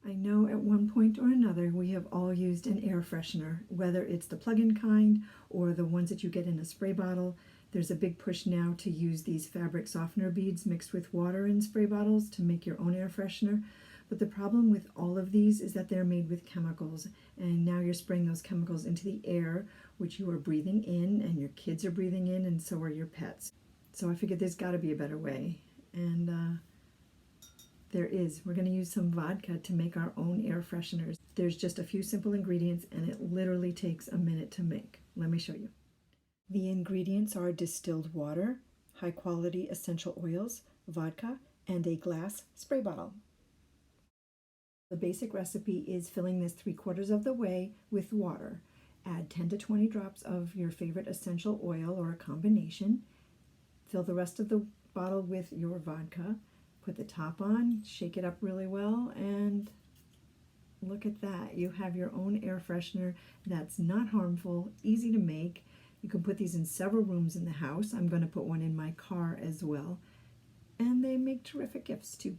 I know at one point or another we have all used an air freshener, whether it's the plug-in kind or the ones that you get in a spray bottle. There's a big push now to use these fabric softener beads mixed with water in spray bottles to make your own air freshener. But the problem with all of these is that they're made with chemicals, and now you're spraying those chemicals into the air, which you are breathing in, and your kids are breathing in, and so are your pets. So I figured there's got to be a better way, and there is. We're going to use some vodka to make our own air fresheners. There's just a few simple ingredients, and it literally takes a minute to make. Let me show you. The ingredients are distilled water, high-quality essential oils, vodka, and a glass spray bottle. The basic recipe is filling this 3/4 of the way with water. Add 10 to 20 drops of your favorite essential oil or a combination. Fill the rest of the bottle with your vodka. Put the top on, shake it up really well, and look at that. You have your own air freshener that's not harmful, easy to make. You can put these in several rooms in the house. I'm going to put one in my car as well. And they make terrific gifts too.